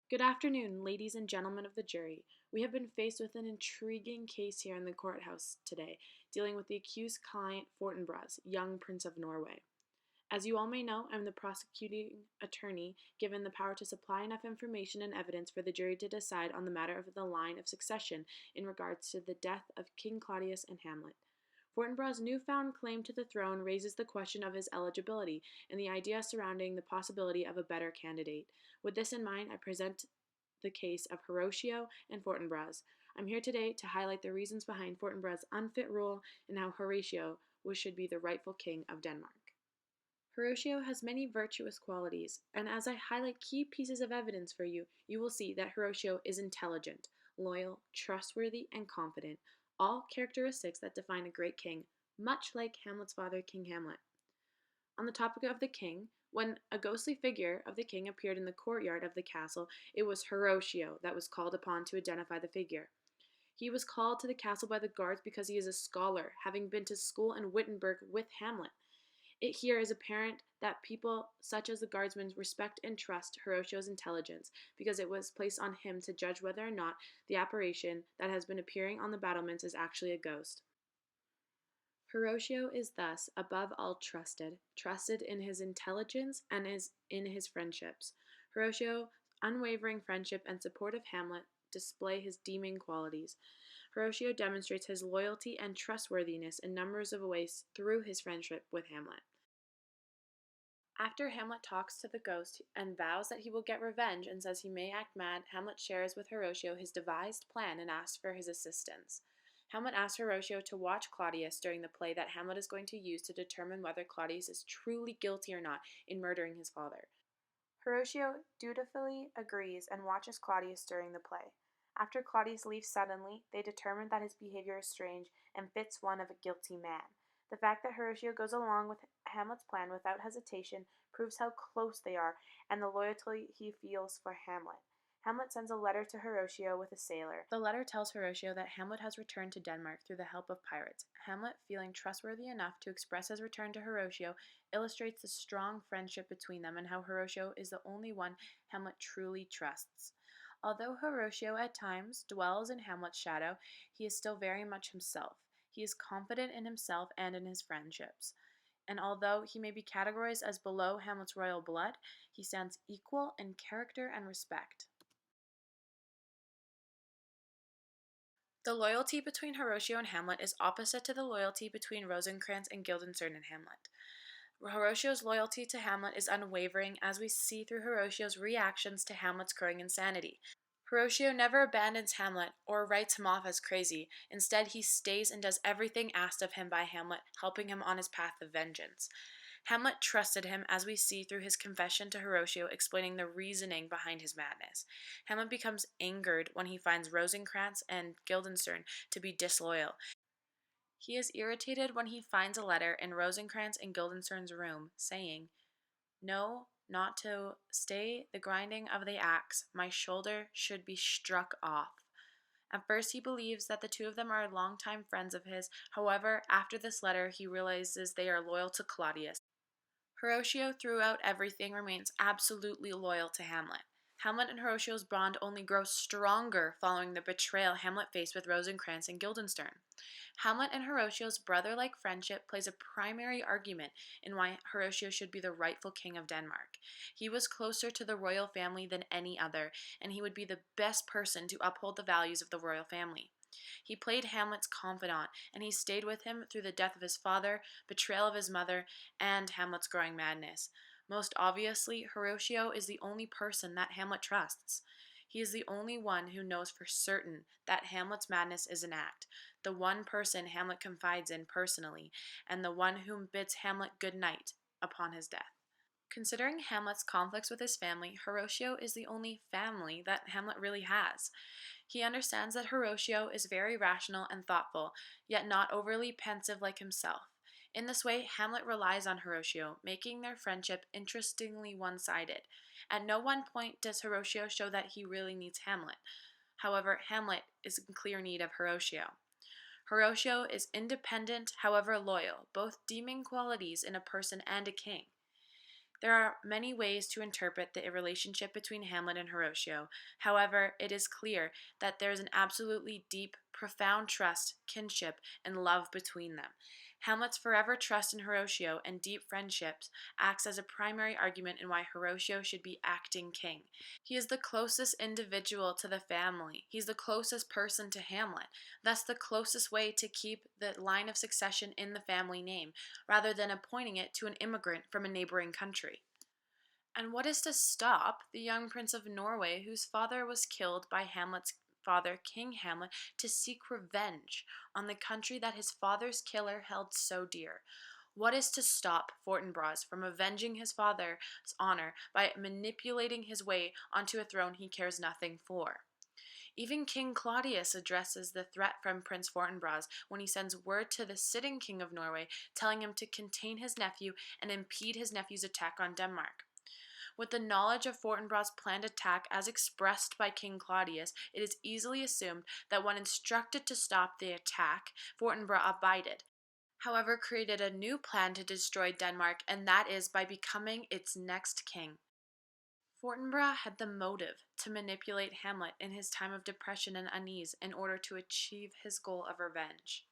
Good afternoon, ladies and gentlemen of the jury. We have been faced with an intriguing case here in the courthouse today, dealing with the accused client Fortinbras, young Prince of Norway. As you all may know, I'm the prosecuting attorney, given the power to supply enough information and evidence for the jury to decide on the matter of the line of succession in regards to the death of King Claudius and Hamlet. Fortinbras's newfound claim to the throne raises the question of his eligibility and the idea surrounding the possibility of a better candidate. With this in mind, I present the case of Horatio and Fortinbras. I'm here today to highlight the reasons behind Fortinbras' unfit rule and how Horatio should be the rightful king of Denmark. Horatio has many virtuous qualities, and as I highlight key pieces of evidence for you, you will see that Horatio is intelligent, loyal, trustworthy, and confident, all characteristics that define a great king, much like Hamlet's father, King Hamlet. On the topic of the king, when a ghostly figure of the king appeared in the courtyard of the castle, it was Horatio that was called upon to identify the figure. He was called to the castle by the guards because he is a scholar, having been to school in Wittenberg with Hamlet. It here is apparent that people such as the guardsmen respect and trust Horatio's intelligence because it was placed on him to judge whether or not the apparition that has been appearing on the battlements is actually a ghost. Horatio is thus above all trusted in his intelligence and in his friendships. Horatio's unwavering friendship and support of Hamlet display his redeeming qualities. Horatio demonstrates his loyalty and trustworthiness in numbers of ways through his friendship with Hamlet. After Hamlet talks to the ghost and vows that he will get revenge and says he may act mad, Hamlet shares with Horatio his devised plan and asks for his assistance. Hamlet asks Horatio to watch Claudius during the play that Hamlet is going to use to determine whether Claudius is truly guilty or not in murdering his father. Horatio dutifully agrees and watches Claudius during the play. After Claudius leaves suddenly, they determine that his behavior is strange and fits one of a guilty man. The fact that Horatio goes along with Hamlet's plan without hesitation proves how close they are and the loyalty he feels for Hamlet. Hamlet sends a letter to Horatio with a sailor. The letter tells Horatio that Hamlet has returned to Denmark through the help of pirates. Hamlet, feeling trustworthy enough to express his return to Horatio, illustrates the strong friendship between them and how Horatio is the only one Hamlet truly trusts. Although Horatio at times dwells in Hamlet's shadow, he is still very much himself. He is confident in himself and in his friendships. And although he may be categorized as below Hamlet's royal blood, he stands equal in character and respect. The loyalty between Horatio and Hamlet is opposite to the loyalty between Rosencrantz and Guildenstern and Hamlet. Horatio's loyalty to Hamlet is unwavering, as we see through Horatio's reactions to Hamlet's growing insanity. Horatio never abandons Hamlet or writes him off as crazy. Instead, he stays and does everything asked of him by Hamlet, helping him on his path of vengeance. Hamlet trusted him, as we see through his confession to Horatio explaining the reasoning behind his madness. Hamlet becomes angered when he finds Rosencrantz and Guildenstern to be disloyal. He is irritated when he finds a letter in Rosencrantz and Guildenstern's room saying, "No, not to stay the grinding of the axe, my shoulder should be struck off." At first he believes that the two of them are longtime friends of his. However, after this letter, he realizes they are loyal to Claudius. Horatio, throughout everything, remains absolutely loyal to Hamlet. Hamlet and Horatio's bond only grows stronger following the betrayal Hamlet faced with Rosencrantz and Guildenstern. Hamlet and Horatio's brother-like friendship plays a primary argument in why Horatio should be the rightful king of Denmark. He was closer to the royal family than any other, and he would be the best person to uphold the values of the royal family. He played Hamlet's confidant, and he stayed with him through the death of his father, betrayal of his mother, and Hamlet's growing madness. Most obviously, Horatio is the only person that Hamlet trusts. He is the only one who knows for certain that Hamlet's madness is an act, the one person Hamlet confides in personally, and the one whom bids Hamlet good night upon his death. Considering Hamlet's conflicts with his family, Horatio is the only family that Hamlet really has. He understands that Horatio is very rational and thoughtful, yet not overly pensive like himself. In this way, Hamlet relies on Horatio, making their friendship interestingly one-sided. At no one point does Horatio show that he really needs Hamlet. However, Hamlet is in clear need of Horatio. Horatio is independent, however loyal, both deeming qualities in a person and a king. There are many ways to interpret the relationship between Hamlet and Horatio. However, it is clear that there is an absolutely deep, profound trust, kinship, and love between them. Hamlet's forever trust in Horatio and deep friendships acts as a primary argument in why Horatio should be acting king. He is the closest individual to the family. He's the closest person to Hamlet, thus the closest way to keep the line of succession in the family name, rather than appointing it to an immigrant from a neighboring country. And what is to stop the young Prince of Norway, whose father was killed by Hamlet's father, King Hamlet, to seek revenge on the country that his father's killer held so dear? What is to stop Fortinbras from avenging his father's honor by manipulating his way onto a throne he cares nothing for? Even King Claudius addresses the threat from Prince Fortinbras when he sends word to the sitting King of Norway, telling him to contain his nephew and impede his nephew's attack on Denmark. With the knowledge of Fortinbras' planned attack as expressed by King Claudius, it is easily assumed that when instructed to stop the attack, Fortinbras abided. However, created a new plan to destroy Denmark, and that is by becoming its next king. Fortinbras had the motive to manipulate Hamlet in his time of depression and unease in order to achieve his goal of revenge.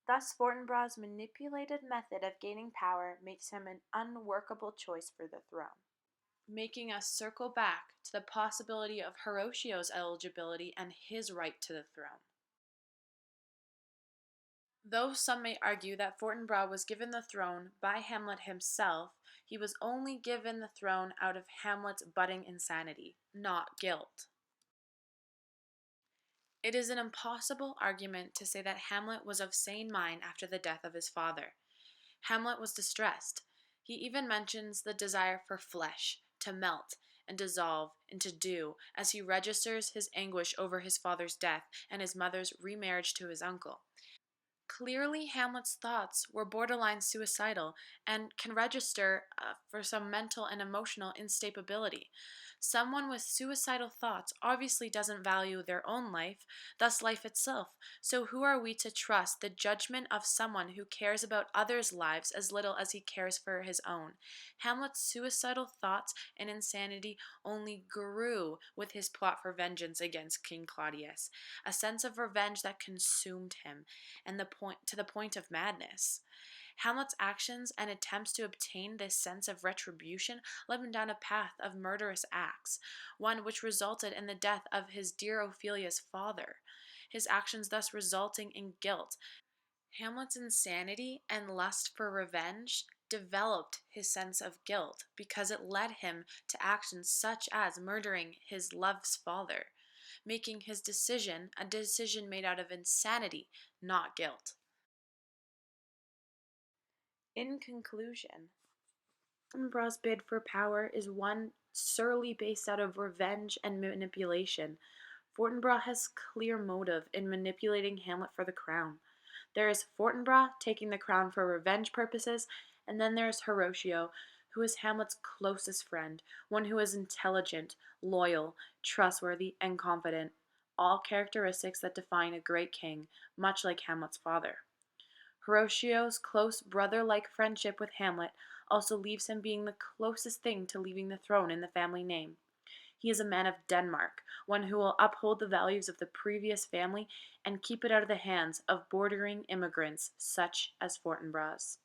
Thus, Fortinbras' manipulated method of gaining power makes him an unworkable choice for the throne. Making us circle back to the possibility of Horatio's eligibility and his right to the throne. Though some may argue that Fortinbras was given the throne by Hamlet himself, he was only given the throne out of Hamlet's budding insanity, not guilt. It is an impossible argument to say that Hamlet was of sane mind after the death of his father. Hamlet was distressed. He even mentions the desire for flesh, to melt and dissolve into dew, as he registers his anguish over his father's death and his mother's remarriage to his uncle. Clearly, Hamlet's thoughts were borderline suicidal and can register for some mental and emotional instability. Someone with suicidal thoughts obviously doesn't value their own life, thus life itself. So who are we to trust the judgment of someone who cares about others' lives as little as he cares for his own? Hamlet's suicidal thoughts and insanity only grew with his plot for vengeance against King Claudius, a sense of revenge that consumed him and to the point of madness. Hamlet's actions and attempts to obtain this sense of retribution led him down a path of murderous acts, one which resulted in the death of his dear Ophelia's father, his actions thus resulting in guilt. Hamlet's insanity and lust for revenge developed his sense of guilt because it led him to actions such as murdering his love's father, making his decision a decision made out of insanity, not guilt. In conclusion, Fortinbras' bid for power is one surely based out of revenge and manipulation. Fortinbras has clear motive in manipulating Hamlet for the crown. There is Fortinbras taking the crown for revenge purposes, and then there is Horatio, who is Hamlet's closest friend, one who is intelligent, loyal, trustworthy, and confident, all characteristics that define a great king, much like Hamlet's father. Horatio's close brother-like friendship with Hamlet also leaves him being the closest thing to leaving the throne in the family name. He is a man of Denmark, one who will uphold the values of the previous family and keep it out of the hands of bordering immigrants such as Fortinbras.